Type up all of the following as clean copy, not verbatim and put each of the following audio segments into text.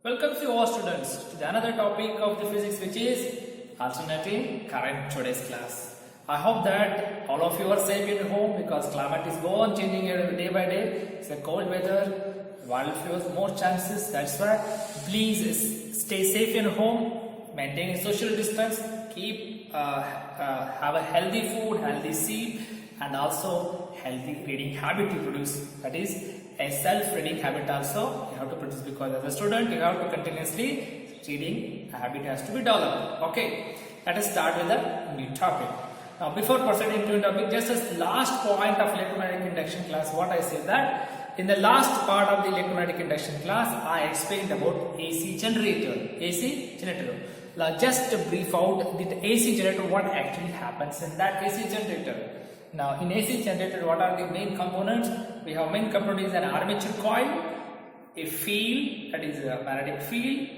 Welcome to all students to the another topic of the physics, which is alternating current today's class. I hope that all of you are safe in home because climate is go on changing here day by day. It's a cold weather, wildfires, more chances. That's why please stay safe in home, maintain social distance, keep have a healthy food, healthy sleep, and also healthy reading habit to produce. That is a self-reading habit also you have to produce, because as a student you have to continuously reading habit has to be developed. Okay, let us start with a new topic. Now before proceeding to the topic, just as last point of electromagnetic induction class, what I said that in the last part of the electromagnetic induction class I explained about AC generator. Now just to brief out the AC generator, what actually happens in that AC generator. Now in AC generator, what are the main components? We have main component is an armature coil, a field, that is a magnetic field.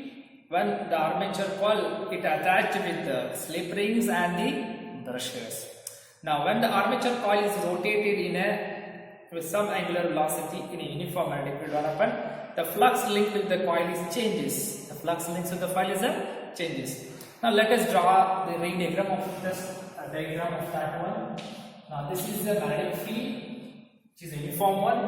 When the armature coil it attached with the slip rings and the brushes. Now when the armature coil is rotated with some angular velocity in a uniform magnetic field, what happens? The flux linked with the coil is changes. The flux linked with the coil is changes. Now let us draw the ring diagram of this diagram of that one. Now this is the magnetic field, which is a uniform one.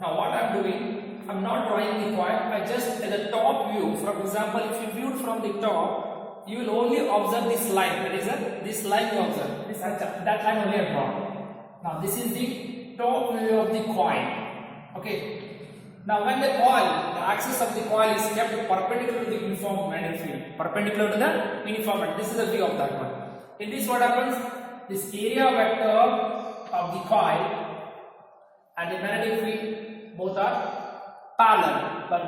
Now what I am doing, I am not drawing the coil. I just at the top view. For example, if you viewed from the top, you will only observe this line. That is this line you observe. That line only I draw. Now this is the top view of the coil. Okay. Now when the coil, the axis of the coil is kept perpendicular to the uniform magnetic field, perpendicular to the uniform magnetic. This is the view of that one. In this, what happens? This area vector of the coil and the magnetic field both are parallel, but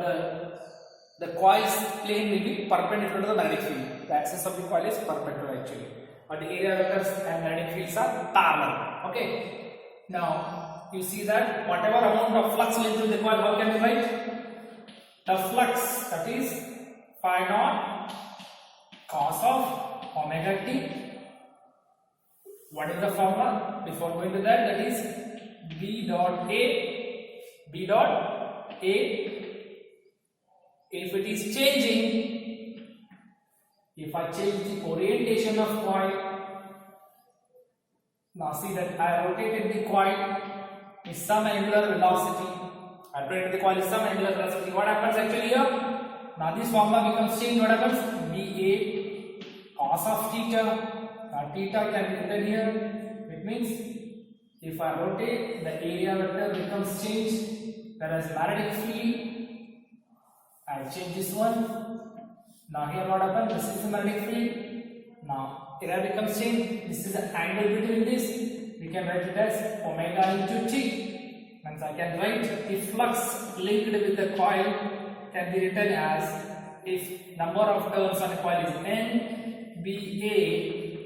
the coil's plane will be perpendicular to the magnetic field. The axis of the coil is perpendicular actually, but the area vectors and magnetic fields are parallel. Okay. Now you see that whatever amount of flux linked to the coil, how can we write? The flux, that is phi naught cos of omega t. What is the formula? Before going to that, that is B dot A. If it is changing, if I change the orientation of coil, now see that I rotated the coil with some angular velocity. I rotated the coil with some angular velocity. What happens actually here? Now this formula becomes changed. What happens? B A cos of theta. Theta can be written here. It means if I rotate, the area vector becomes changed. Whereas magnetic field, I change this one. Now here what happens? This is the magnetic field. Now area becomes changed. This is the angle between this. We can write it as omega into t. Hence I can write the flux linked with the coil can be written as, if number of turns on a coil is n, B A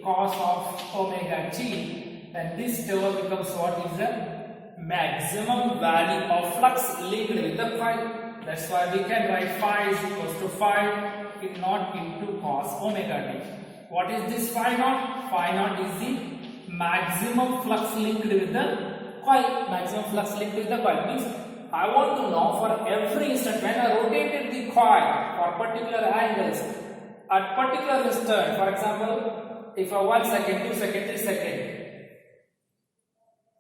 cos of omega t, then this term becomes what is the maximum value of flux linked with the coil. That's why we can write phi is equals to phi if not into cos omega t. What is this phi naught? Phi naught is the maximum flux linked with the coil. Maximum flux linked with the coil means I want to know for every instant when I rotated the coil for particular angles at particular instant. For example, if I 1 second, 2 second, 3 second,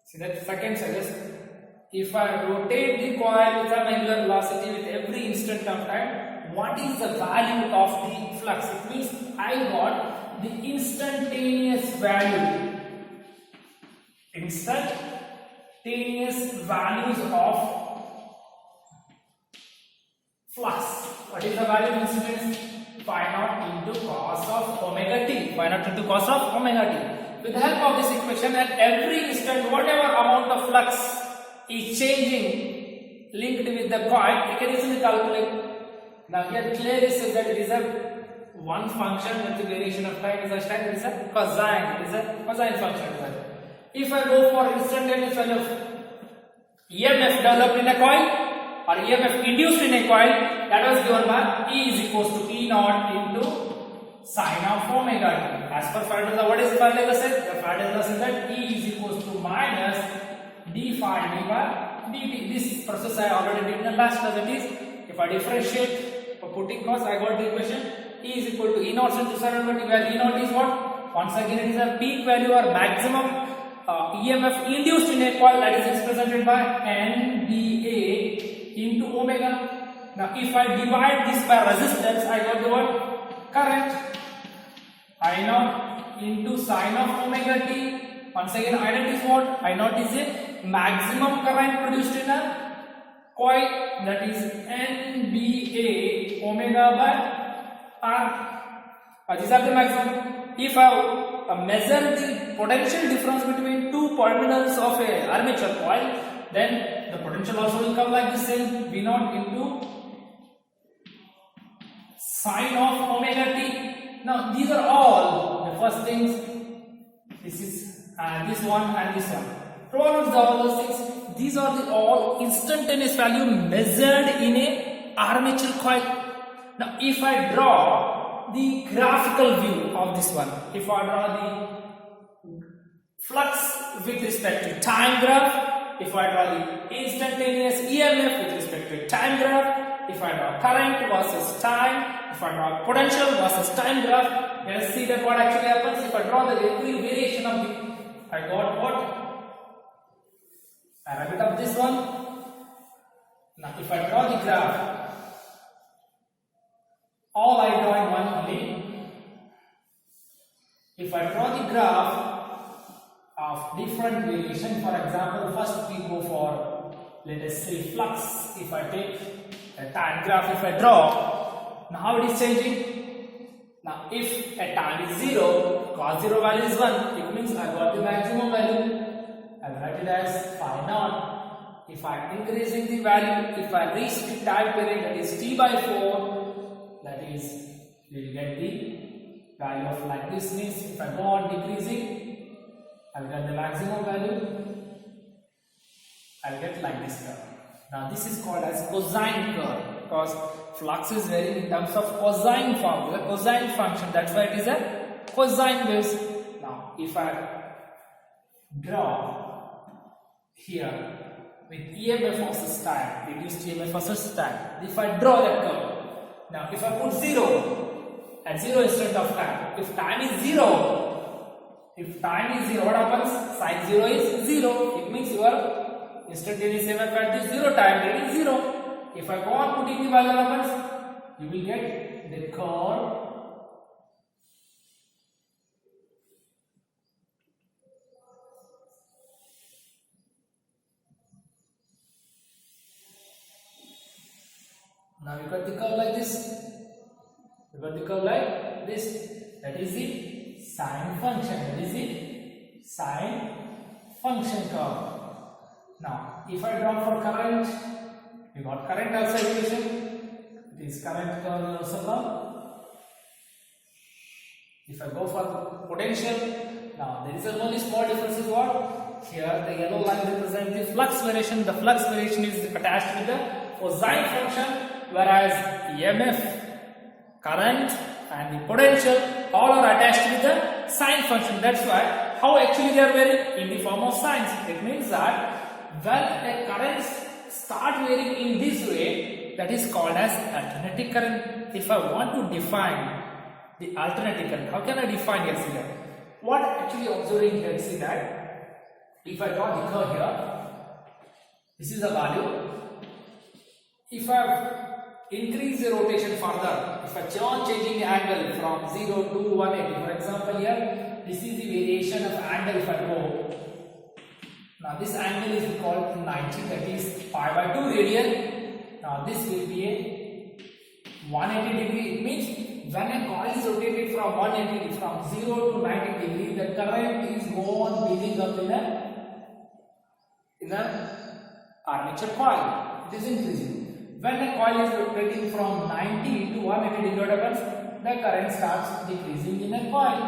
see that seconds I just, if I rotate the coil with some angular velocity with every instant of time, what is the value of the flux? It means I got the instantaneous value, values of flux. What is the value of instantaneous? Phi naught into cos of omega t. Phi naught into cos of omega t. With the help of this equation, at every instant, whatever amount of flux is changing linked with the coil, you can easily calculate. Now here clearly says that it is a one function with the variation of time is a time, it is a cosine. It is a cosine function. If I go for instantaneous value of EMF developed in a coil or EMF induced in a coil, that was given by E is equals to E naught into sine of omega t. As per Faraday's law, what is Faraday's law? The Faraday's law says that E is equals to minus d phi d by dt. This process I already did in the last class. That is, if I differentiate putting cos, I got the equation E is equal to E naught into sin omega t, where E naught is what? Once again it is a peak value or maximum EMF induced in a coil, that is represented by NBA into omega. Now if I divide this by resistance, I got the what? Current. I naught into sin of omega t. Once again, I naught is what? I naught is a maximum current produced in a coil, that is NBA omega by R. These are the maximum. If I measure the potential difference between two terminals of a armature coil, then the potential also will come like the same, V naught into sin of omega t. Now these are all the first things. This is this one and this one. Towards all those things, these are the all instantaneous value measured in a armature coil. Now if I draw the graphical view of this one, if I draw the flux with respect to time graph, if I draw the instantaneous EMF with respect to time graph, if I draw current versus time, if I draw potential versus time graph, let's see that what actually happens. If I draw the every variation of the, I got what? I write it up this one. Now if I draw the graph, all I draw in one only. If I draw the graph of different variation, for example, first we go for, let us say, flux. If I take a time graph, if I draw, now how it is changing? Now if a time is 0, cos 0 value is 1, it means I got the maximum value. I will write it as phi naught. If I am increasing the value, if I reach the time period, that is t by 4, that is, we will get the value of like this. Means if I go on decreasing, I will get the maximum value. I will get like this curve. Now this is called as cosine curve, because flux is varying in terms of cosine form, the cosine function. That's why it is a cosine waves. Now if I draw here with EMF versus time, reduced EMF versus time, if I draw that curve, now if I put 0 at 0 instead of time, if time is 0, what happens? Sin 0 is 0. It means your instantaneous EMF at this 0 time rate is 0. If I go on putting the value numbers, you will get the curve now you got the curve like this. You got the curve like this. That is the sine function. That is the sine function curve. Now, if I draw for current, we got current also equation. This current curve also come. If I go for potential, now there is a only small difference is what? Here the yellow line represents the flux variation. The flux variation is attached with the cosine function, whereas EMF, current and the potential all are attached with the sine function. That's why how actually they are varying in the form of sines. It means that when a current start varying in this way, that is called as alternating current. If I want to define the alternating current, how can I define here? See that what actually observing here, see that if I draw the curve here, this is the value. If I increase the rotation further, if I changing the angle from 0 to 180, for example here, this is the variation of angle if I go. Now this angle is called 90, that is pi by 2 radian. Now this will be a 180 degree. It means when a coil is rotated from 180 from 0 to 90 degree, the current is go on building up in a armature coil. It is increasing. When a coil is rotating from 90 to 180 degree, what happens? The current starts decreasing in a coil.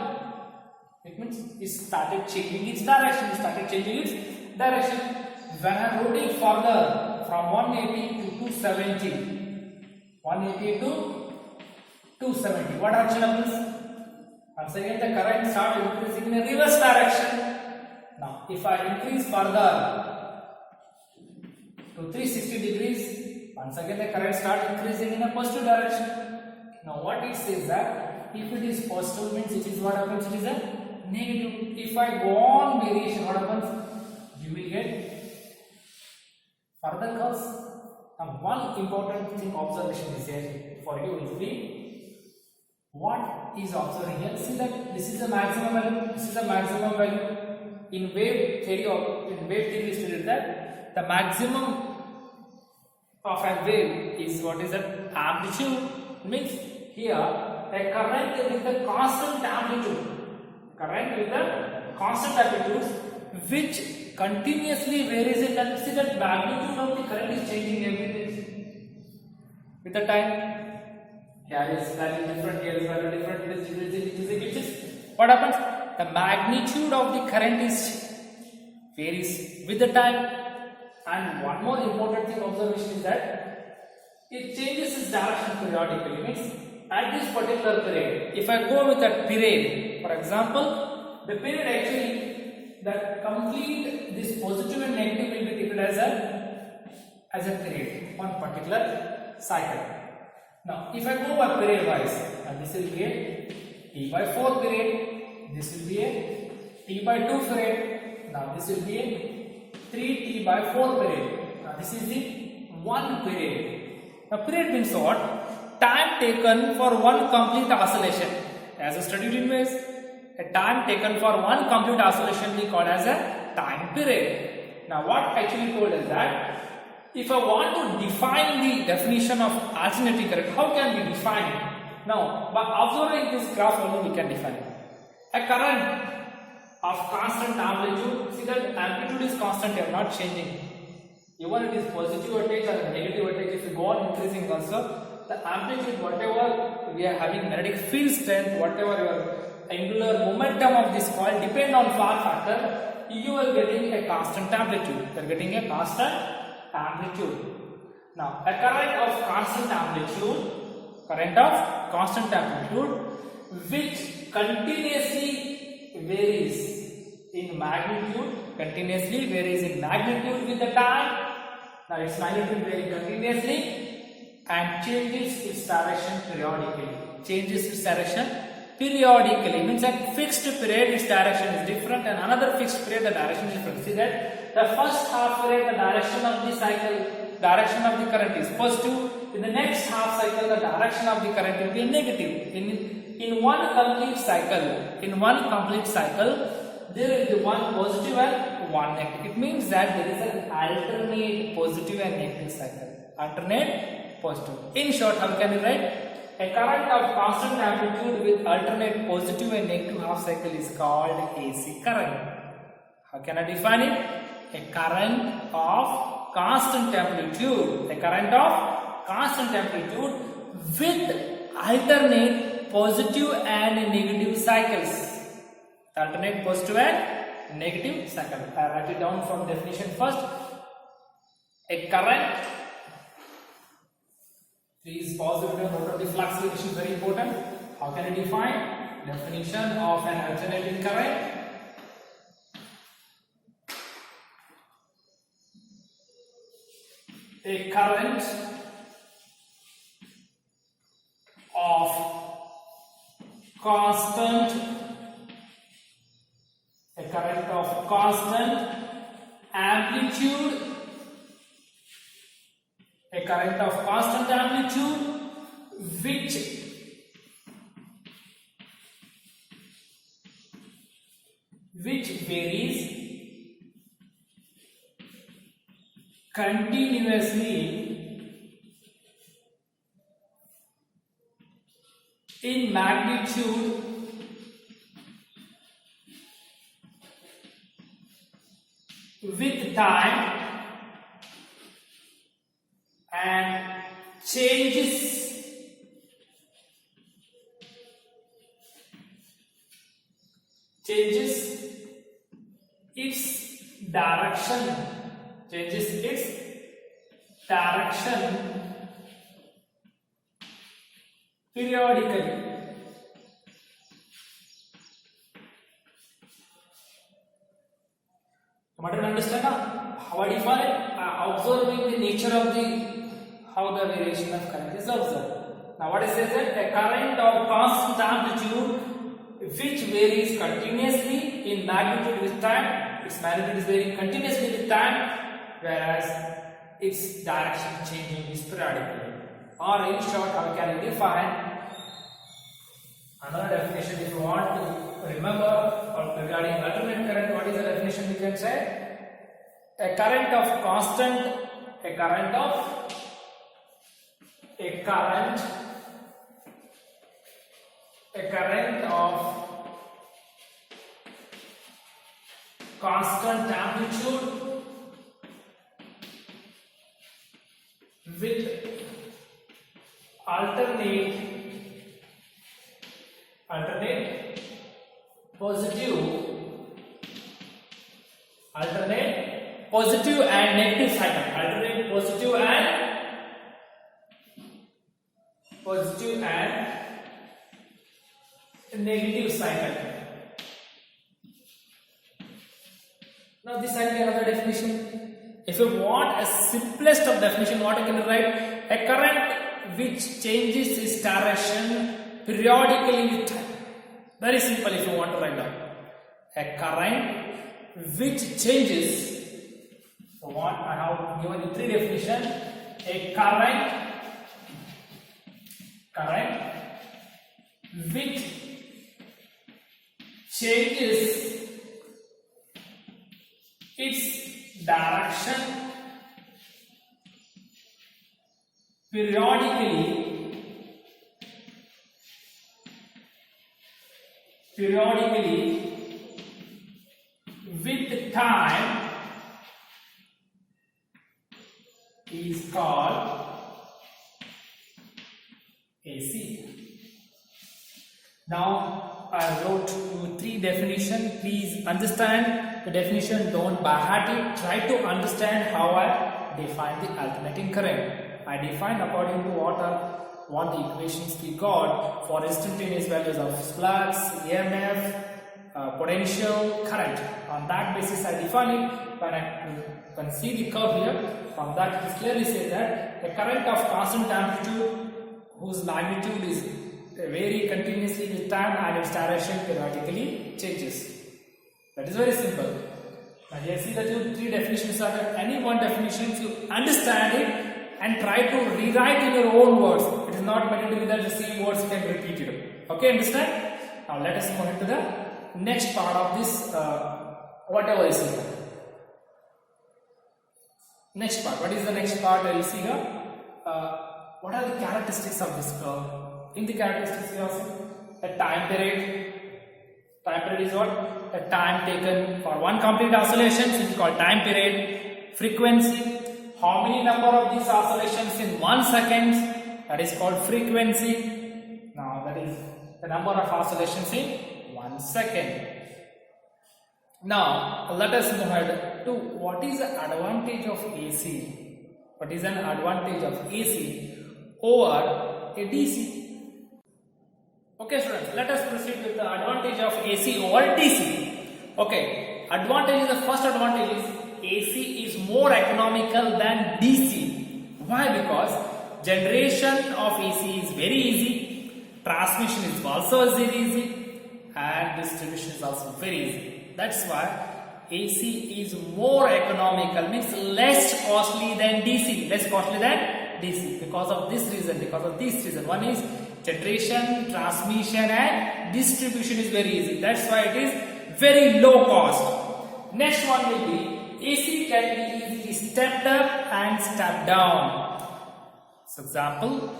It means it started changing its direction. When I am rotating further from 180 to 270, 180 to 270, what action happens? Once again the current starts increasing in a reverse direction. Now if I increase further to 360 degrees, Once again the current start increasing in a positive direction. Now what it says that if it is positive means it is what happens, it is a negative. If I go on variation, what happens? You will get further curves. Now one important thing observation is here for you will be what is observing here. See that this is the maximum value, this is the maximum value. In wave theory is stated that the maximum of a wave is what is that amplitude. Means here a current with a constant amplitude, which continuously varies in that. See that magnitude of the current is changing every day with the time. Here is value different, here is value different, it is what happens? The magnitude of the current is varies with the time. And one more important thing observation is that it changes its direction periodically. Means at this particular period, if I go with that period, for example, the period actually that complete this positive and negative will be treated as a period, one particular cycle. Now, if I go by period wise, this will be a T by 4 period, this will be a T by 2 period, now this will be a 3T by 4 period. Now, this is the 1 period. Now, period means what? Time taken for one complete oscillation. As I studied in waves, a time taken for one complete oscillation we call as a time period. Now, what actually told is that if I want to define the definition of alternating current, how can we define it? Now, by observing this graph only we can define it. A current of constant amplitude, see that amplitude is constant here, not changing. Even it is positive voltage or negative voltage, if you go on increasing also, the amplitude, whatever we are having magnetic field strength, whatever your angular momentum of this coil depend on far factor, you are getting a constant amplitude. You are getting a constant amplitude. Now, a current of constant amplitude, which continuously varies in magnitude, with the time. Now, its magnitude varies continuously and changes its direction periodically. Means at fixed period its direction is different, and another fixed period the direction is different. See that the first half period the direction of the current is positive. In the next half cycle the direction of the current will be negative. In one complete cycle there will be one positive and one negative. It means that there is an alternate positive and negative cycle. Alternate positive. In short, how can you write? A current of constant amplitude with alternate positive and negative half cycle is called AC current. How can I define it? A current of constant amplitude. With alternate positive and negative cycles. Alternate positive and negative cycle. I write it down from definition first. A current. Please pause the video. Note of the flux relation is very important. How can I define? Definition of an alternating current. A current of constant amplitude, which varies continuously in magnitude with time and changes its direction periodically. What do you understand now? How I define it? Observing the nature of the how the variation of current is observed. Now what it says that a current of constant amplitude which varies continuously in magnitude with time, its magnitude is varying continuously with time, whereas its direction changing is periodically. Or in short, how can you define another definition if you want to remember or regarding alternate current? What is the definition we can say? A current of constant, a current of constant amplitude with alternate positive and negative cycle. Alternate positive and negative cycle. Now this can be another definition. If you want a simplest of definition, what I can write? A current which changes its direction periodically with time. Very simple if you want to write down. A current which changes. So what I have given you three definitions. A current which changes its direction periodically with time is called AC. Now I wrote you three definitions. Please understand the definition. Don't by heart it. Try to understand how I define the alternating current. I define according to what the equations we got for instantaneous values of flux, EMF, potential, current. On that basis I define it. When I can see the curve here, from that it clearly says that a current of constant amplitude whose magnitude is vary continuously with time and its direction periodically changes. That is very simple. Now here see that you three definitions are there. Any one definition you understand it and try to rewrite in your own words. It is not meant to be that the same words can repeat it. Okay, understand? Now let us move into the next part of this whatever is here. Next part. What is the next part I will see here? What are the characteristics of this curve? In the characteristics we also a time period. Time period is what? A time taken for one complete oscillation, which is called time period. Frequency. How many number of these oscillations in 1 second? That is called frequency. Now that is the number of oscillations in 1 second. Now let us move ahead to what is the advantage of AC. What is an advantage of AC over a DC? Okay students, let us proceed with the advantage of AC over DC. Okay, advantage is the first advantage is AC is more economical than DC. Why? Because generation of AC is very easy, transmission is also very easy, and distribution is also very easy. That's why AC is more economical, means less costly than DC. Less costly than DC because of this reason. One is generation, transmission and distribution is very easy. That's why it is very low cost. Next one will be AC can be easily stepped up and stepped down. For example,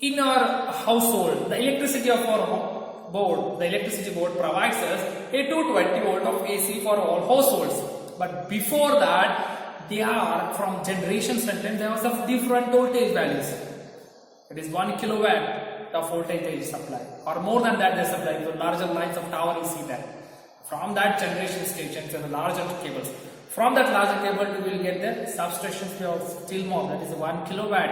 in our household, the electricity of our board, the electricity board provides us a 220 volt of AC for all households. But before that, they are from generation sentence, there was some different voltage values. It is 1 kilowatt of voltage they supply, or more than that they supply. The larger lines of tower you see that. From that generation stations and the larger cables. From that larger cable we will get the substations still more, that is 1 kilowatt.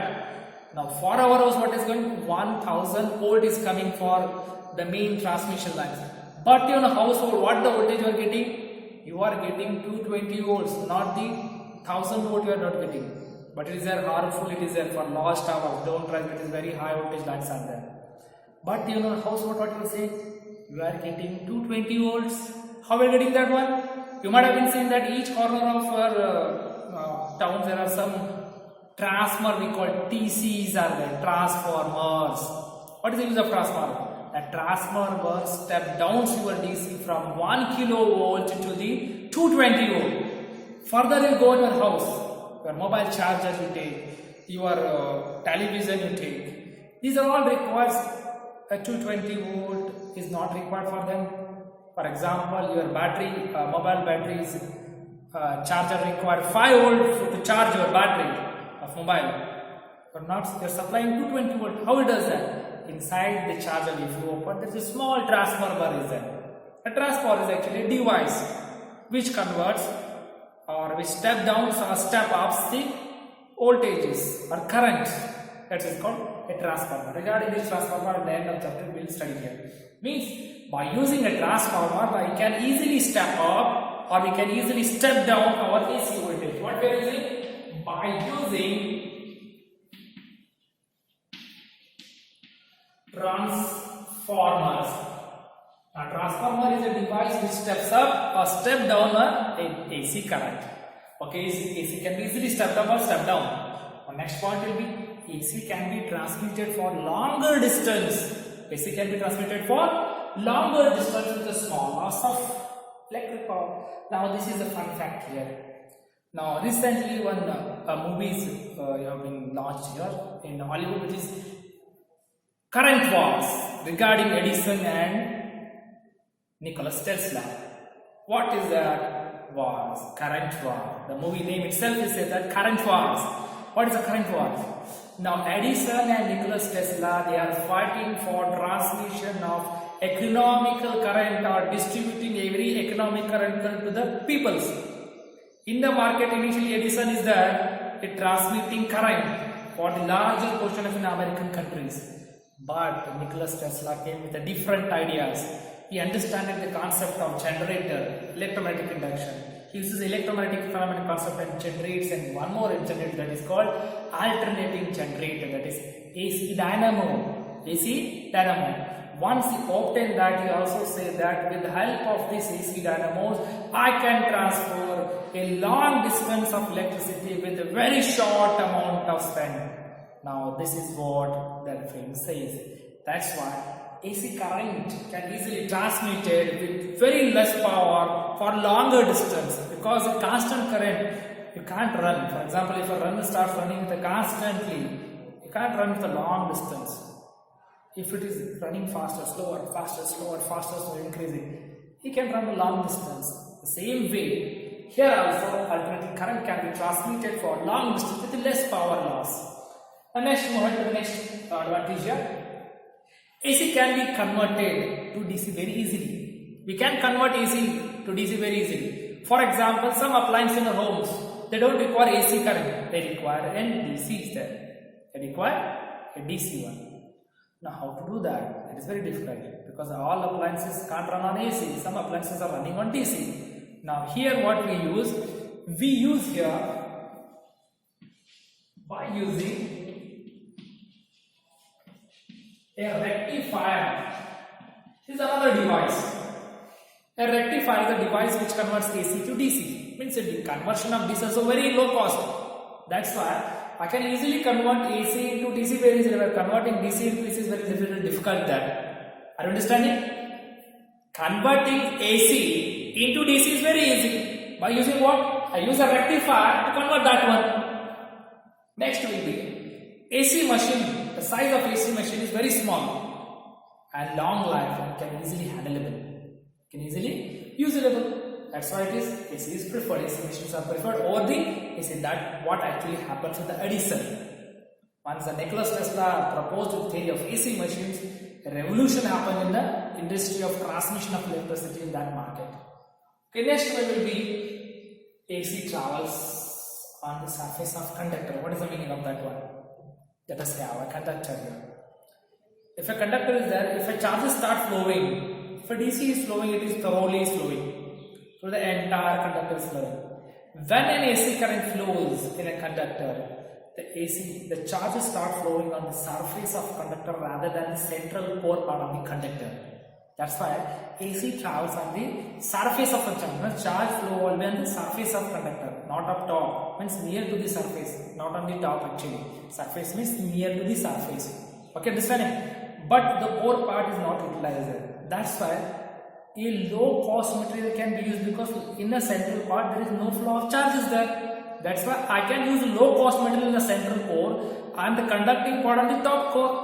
Now for our house what is going? 1000 volt is coming for the main transmission lines. But in a household, what the voltage you are getting? You are getting 220 volts, not the 1000 volt you are not getting. but it is there harmful, it is there for lost hours, don't try, it is very high voltage lines are there. But you know, house what you say? You are getting 220 volts. How are you getting that one? You might have been seeing that each corner of our towns there are some transformer we call TCs are there, transformers. What is the use of transformer? A transformer step down your DC from 1 kilovolt to the 220 volt. Further you go in your house, your mobile charger you take, your television you take. These are all requires a 220 volt is not required for them. For example, your battery, mobile batteries charger require 5 volt to charge your battery of mobile. You're supplying 220 volt. How it does that? Inside the charger, if you open, there is a small transformer is there. A transformer is actually a device which converts or which step down or step ups the voltages or current. That is called a transformer. Regarding this transformer, at the end of the chapter we will study here. Means by using a transformer, we can easily step up or we can easily step down our AC voltage. What we are using? By using transformers. A transformer is a device which steps up or step down an AC current. Okay, AC can be easily stepped up or stepped down. Our next point will be AC can be transmitted for longer distance. AC can be transmitted for longer distance with a small loss of electric power. Now this is a fun fact here. Now recently one movies have been launched here in Hollywood, which is Current Wars, regarding Edison and Nikola Tesla. What is that wars? Current war. The movie name itself is that Current Wars. What is a current war? Now Edison and Nikola Tesla, they are fighting for transmission of economical current or distributing every economic current to the peoples. In the market, initially Edison is there, transmitting current for the larger portion of American countries. But Nikola Tesla came with a different ideas. He understood the concept of generator, electromagnetic induction. He uses electromagnetic phenomenon concept and generates and one more generator that is called alternating generator, that is AC dynamo. AC dynamo. Once he obtained that, he also said that with the help of this AC dynamos, I can transfer a long distance of electricity with a very short amount of spend. Now this is what the film says. That's why AC current can easily transmitted with very less power for longer distance, because a constant current you can't run. For example, if a runner starts running with constantly, you can't run with a long distance. If it is running faster, slower, faster, increasing, he can run a long distance. The same way, here also alternating current can be transmitted for long distance with less power loss. And next, move on to the next advantage here. AC can be converted to DC very easily. We can convert AC to DC very easily. For example, some appliances in our homes, they don't require AC current. They require an DC is there. They require a DC one. Now, how to do that? It is very difficult because all appliances can't run on AC. Some appliances are running on DC. Now, here what we use here by using a rectifier. This is another device. A rectifier is a device which converts AC to DC. Means the conversion of DC is a very low cost. That's why I can easily convert AC into DC very easily. Converting DC into AC is very difficult there. Are you understanding? Converting AC into DC is very easy. By using what? I use a rectifier to convert that one. Next will be AC machine. The size of AC machine is very small and long life and can easily handleable. Can easily usable. That's why it is AC is preferred. AC machines are preferred over the AC. That what actually happens with the Edison. Once the Nikola Tesla proposed the theory of AC machines, a revolution happened in the industry of transmission of electricity in that market. Okay, next one will be AC travels on the surface of conductor. What is the meaning of that one? Let us have a conductor here. If a conductor is there, if a charge starts flowing, if a DC is flowing, it is thoroughly flowing. So the entire conductor is flowing. When an AC current flows in a conductor, the AC, the charges start flowing on the surface of conductor rather than the central core part of the conductor. That's why AC travels on the surface of a charge. Charge flow will be on the surface of conductor, not up top. Means near to the surface, not on the top actually. Surface means near to the surface. Okay, understanding? But the core part is not utilized there. That's why a low cost material can be used because in the central part there is no flow of charges there. That's why I can use low cost material in the central core and the conducting part on the top core.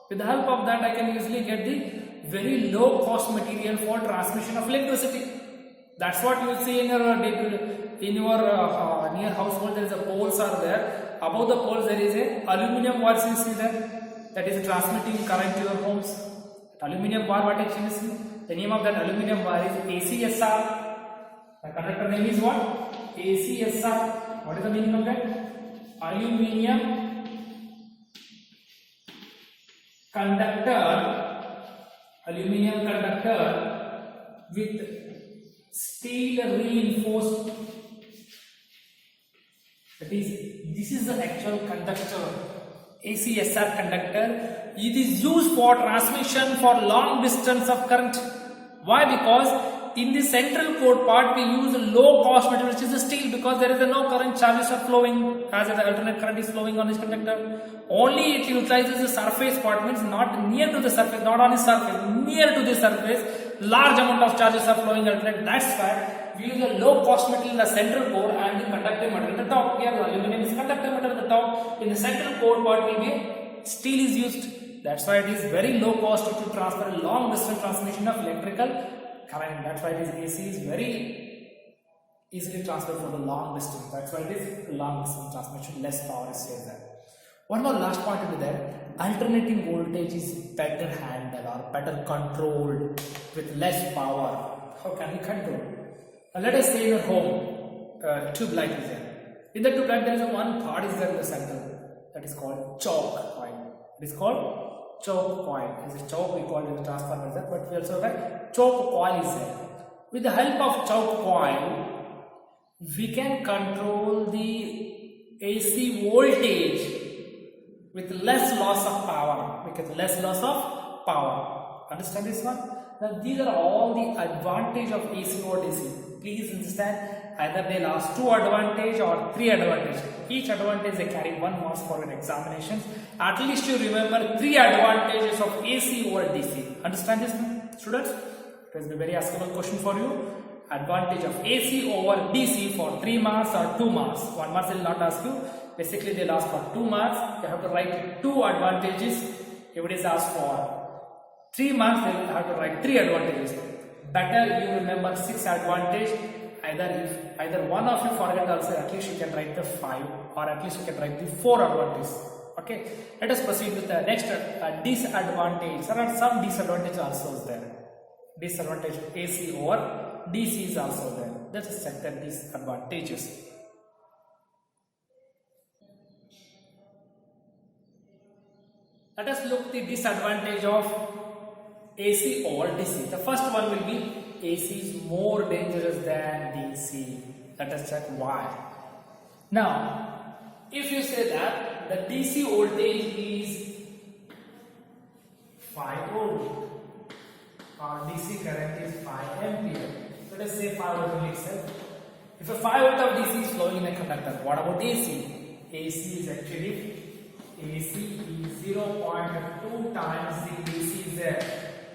With the help of that, I can easily get the very low cost material for transmission of electricity. That's what you will see in your near household. There is a poles are there. Above the poles there is a aluminum wires you see there. That is transmitting current to your homes. Aluminum wire, what actually is the name of that aluminum wire is ACSR. The conductor name is what? ACSR. What is the meaning of that? Aluminum conductor. Aluminum conductor with steel reinforced. That is, this is the actual conductor. ACSR conductor. It is used for transmission for long distance of current. Why? Because in the central core part we use low cost material which is the steel, because there is no current, charges are flowing as the alternate current is flowing on this conductor. Only it utilizes the surface part, means not near to the surface, not on the surface, near to the surface. Large amount of charges are flowing alternate. That's why we use a low cost material in the central core and the conductive material at the top. Here the aluminum is conductive material at the top. In the central core part will be steel is used. That's why it is very low cost to transfer a long distance transmission of electrical current. That's why it is AC is very easily transferred for the long distance. That's why it is long distance transmission, less power is saved there. One more last point will be there. Alternating voltage is better handled or better controlled with less power. How can we control? Let us say in a home, tube light is there. In the tube light there is one part is there in the center. That is called choke point. It is called choke point. As a choke we call it transformer there, but we also have choke coil is there. With the help of choke coil, we can control the AC voltage with less loss of power. Because less loss of power. Understand this one? Now these are all the advantage of AC or DC. Please understand. Either they last 2 advantage or 3 advantage. Each advantage they carry 1 marks for your examinations. At least you remember 3 advantages of AC over DC. Understand this, students? It will be a very askable question for you. Advantage of AC over DC for 3 marks or 2 marks. 1 mark they will not ask you. Basically they will ask for 2 marks. You have to write 2 advantages. If it is asked for 3 marks, they will have to write 3 advantages. Better you remember 6 advantage. Either one of you forget also, at least you can write the 5 or at least you can write the 4 advantages. Okay, let us proceed with the next disadvantage. There are some disadvantages also there. Disadvantage AC over DC is also there. Let's just check the disadvantages. Let us look the disadvantage of AC over DC. The first one will be AC is more dangerous than DC. Let us check why. Now, if you say that the DC voltage is 5 volt or DC current is 5 ampere. Let us say 5 volt itself. If a 5 volt of DC is flowing in a conductor, what about AC? AC is actually 0.2 times the DC is there.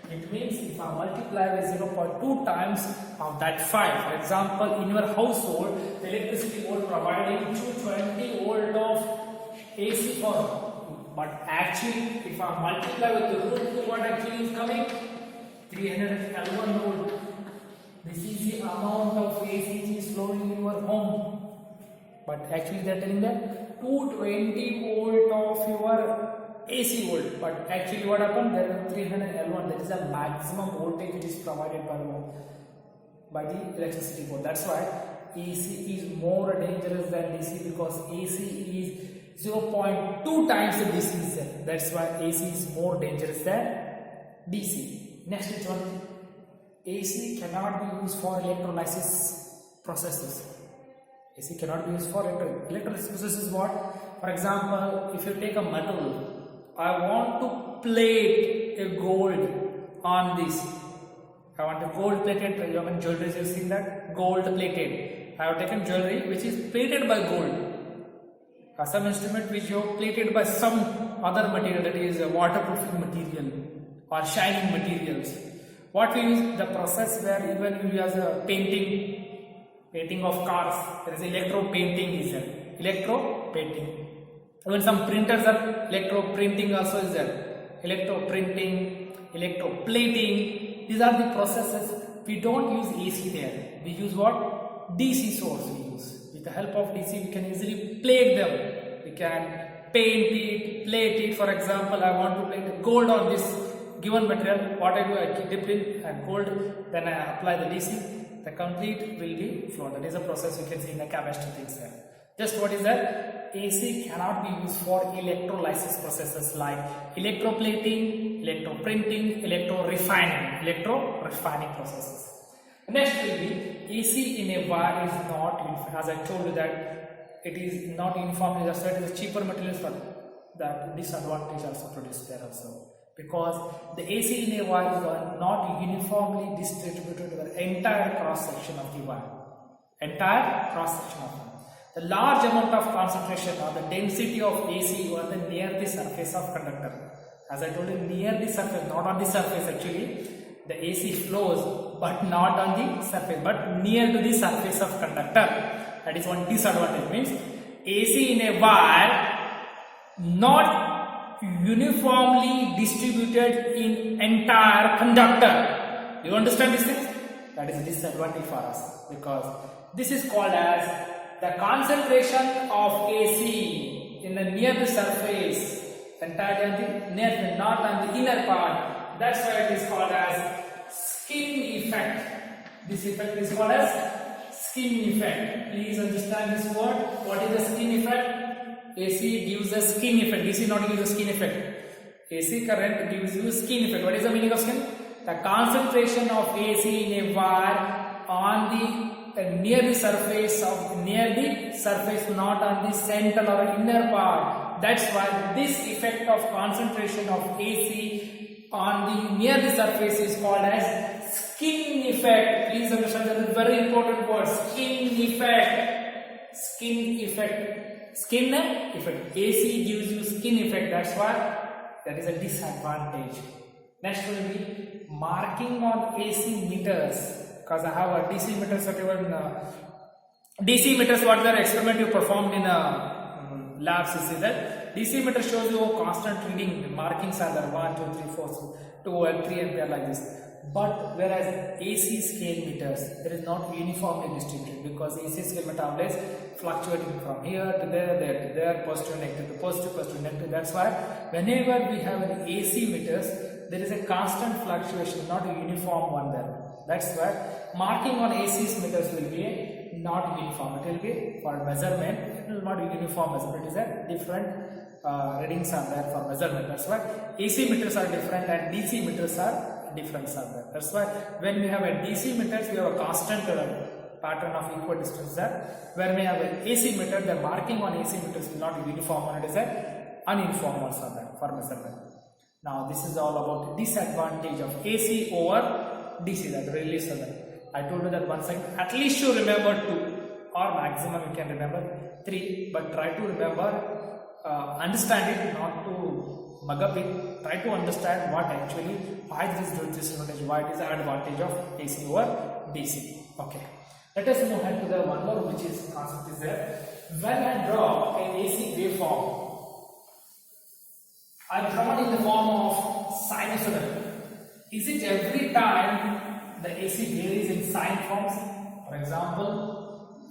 It means if I multiply by 0.2 times of that 5, for example, in your household, the electricity volt providing 220 volt of AC for, but actually, if I multiply with the root 2, what actually is coming? 311 volt. This is the amount of AC is flowing in your home. But actually, they are telling that 220 volt of your AC volt, but actually what happened, there is 311, that is the maximum voltage which is provided by the electricity board. That's why AC is more dangerous than DC, because AC is 0.2 times the DC. That's why AC is more dangerous than DC. Next is one, AC cannot be used for electrolysis processes. AC cannot be used for electrolysis process is what? For example, if you take a metal, I want to plate a gold on this. I want a gold plated, you have jewelry, you've seen that? Gold plated. I have taken jewelry which is plated by gold. Some instrument which you have plated by some other material, that is a waterproofing material or shining materials. What we use? The process where even you use a painting of cars, there is electro painting is there. Electro painting. Even some printers are electro printing also is there. Electro printing, electro plating. These are the processes. We don't use AC there. We use what? DC source we use. With the help of DC we can easily plate them. We can paint it, plate it. For example, I want to plate gold on this given material. What I do, I dip in gold, then I apply the DC. The complete will be flow. That is a process you can see in the chemistry things there. Just what is that? AC cannot be used for electrolysis processes like electroplating, electroprinting, electro-refining processes. Next will be AC in a wire is not, as I told you that it is not uniformly, that's why it is cheaper materials, for that disadvantage also produced there also. Because the AC in a wire is not uniformly distributed to the entire cross section of the wire. Entire cross section of the wire. The large amount of concentration or the density of AC was near the surface of conductor. As I told you, near the surface, not on the surface actually. The AC flows but not on the surface, but near to the surface of conductor. That is one disadvantage. Means AC in a wire not uniformly distributed in entire conductor. Do you understand this thing? That is a disadvantage for us, because this is called as the concentration of AC in the near the surface, entirely near, not on the inner part. That's why it is called as skin effect. This effect is called as skin effect. Please understand this word. What is the skin effect? AC gives a skin effect. DC not gives a skin effect. AC current gives you skin effect. What is the meaning of skin? The concentration of AC in a wire on the near the surface, not on the central or inner part. That's why this effect of concentration of AC on the near the surface is called as skin effect. Please understand, that is a very important word. Skin effect. Skin effect. Skin effect. AC gives you skin effect. That's why that is a disadvantage. Next will be marking on AC meters. Because I have a DC meters, DC meters, what is the experiment you performed in labs, you see that DC meter shows you a constant reading, the markings are there 1, 2, 3, 4, 2 and 3 and they are like this. But whereas AC scale meters, there is not uniformly distributed, because AC scale meter always fluctuating from here to there, there to there, positive, negative to positive, positive, negative. That's why whenever we have an AC meters, there is a constant fluctuation, not a uniform one there. That's why marking on AC meters will be not uniform. It will be for measurement. It will not be uniform measurement. It is a different readings are there for measurement. That's why AC meters are different and DC meters are different. That's why when we have a DC meters, we have a constant pattern of equal distance there. When we have an AC meter, the marking on AC meters will not be uniform, and it is a uniform also there for measurement. Now this is all about the disadvantage of AC over DC, that release of that. I told you that one side, at least you remember 2 or maximum you can remember 3, but try to remember, understand it, not to mug up it. Try to understand what actually, why this is disadvantage, why it is the advantage of AC over DC. Okay, let us move ahead to the one more, which is concept is there. When I draw an AC waveform, I draw it in the form of sinusoidal. Is it every time the AC varies in sine forms? For example,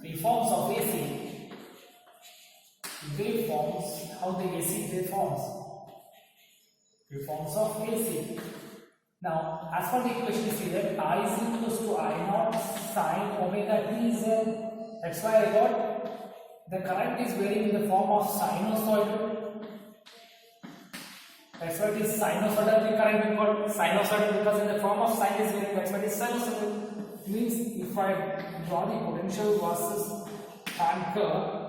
waveforms of AC, waveforms, how the AC waveforms, waveforms of AC. Now, as for the equation, you see that I is equals to I naught sine omega t is there. That's why I got the current is varying in the form of sinusoidal. That's why it is sinusoidal, the current we call sinusoidal, because in the form of sine is varying. That's why it is sinusoidal. Means if I draw the potential versus tanker.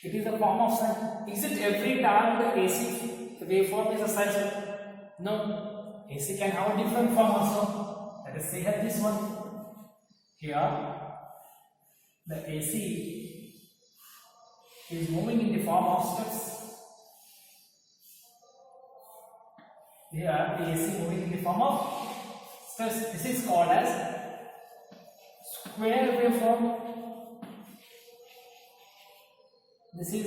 It is a form of sine. Is it every time the AC waveform is a sine? No. AC can have a different form also. Let us say here this one. Here the AC is moving in the form of steps. Here the AC moving in the form of steps. This is called as square waveform. This is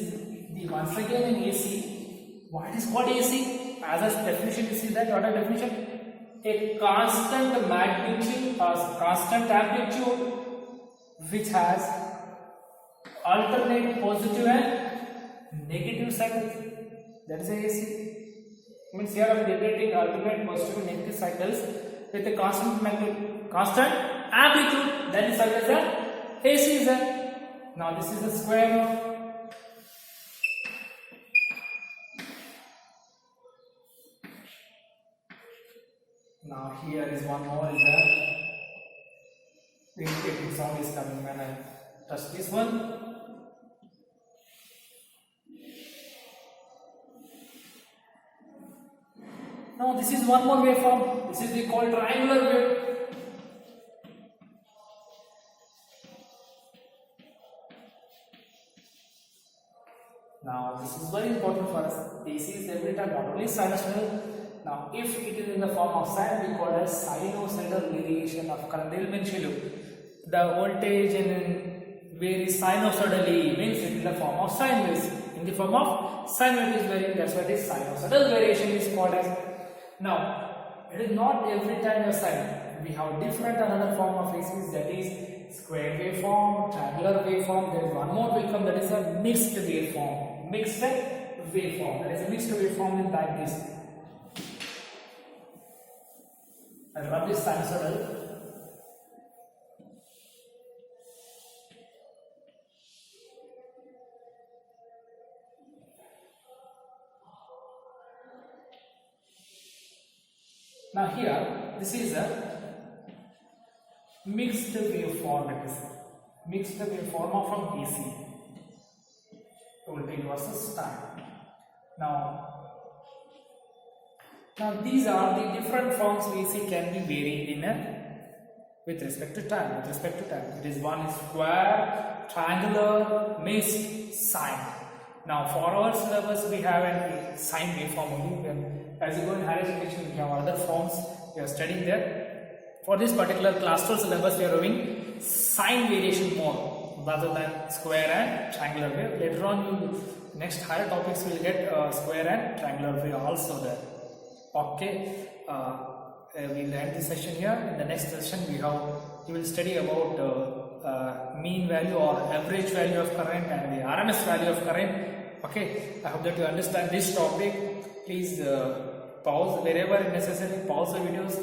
the once again in AC. What is called AC? As a definition, you see that what a definition? A constant magnitude or constant amplitude which has alternate positive and negative cycles. That is a AC. Means here I am generating alternate positive and negative cycles with a constant amplitude. That is as the AC is there. Now this is the square of. Now here is one more is there. The indicating sound is coming when I touch this one. Now this is one more waveform. This is the called triangular wave. Now this is very important for us. AC is every time not only sinusoidal. Now if it is in the form of sine, we call it as sinusoidal variation of current. They will mention you the voltage and varies sinusoidally, means it is in the form of sine waves. In the form of sine wave is varying. That's why this sinusoidal variation is called as. Now, it is not every time a sine. We have different another form of ACs, that is square waveform, triangular waveform. There is one more will come, that is a mixed waveform. Mixed waveform. That is a mixed waveform is like this. I rub this sinusoidal. Now here, this is a mixed waveform. It is mixed waveform from AC. Voltage versus time. Now these are the different forms AC can be varied in with respect to time. It is one is square, triangular, mixed, sine. Now for our syllabus we have a sine waveform only. As you go in higher education, we have other forms we are studying there. For this particular class 12 syllabus, we are having sine variation more rather than square and triangular wave. Later on, next higher topics will get square and triangular wave also there. Okay, we'll end this session here. In the next session, we will study about mean value or average value of current and the RMS value of current. Okay, I hope that you understand this topic. Please pause wherever necessary, pause the videos,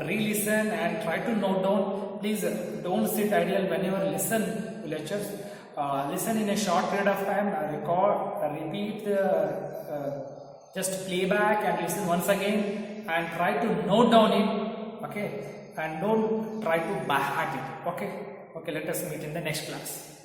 re-listen and try to note down. Please don't sit idle whenever listen to lectures. Listen in a short period of time, record, repeat, just play back and listen once again and try to note down it. Okay, and don't try to by heart it. Okay, let us meet in the next class.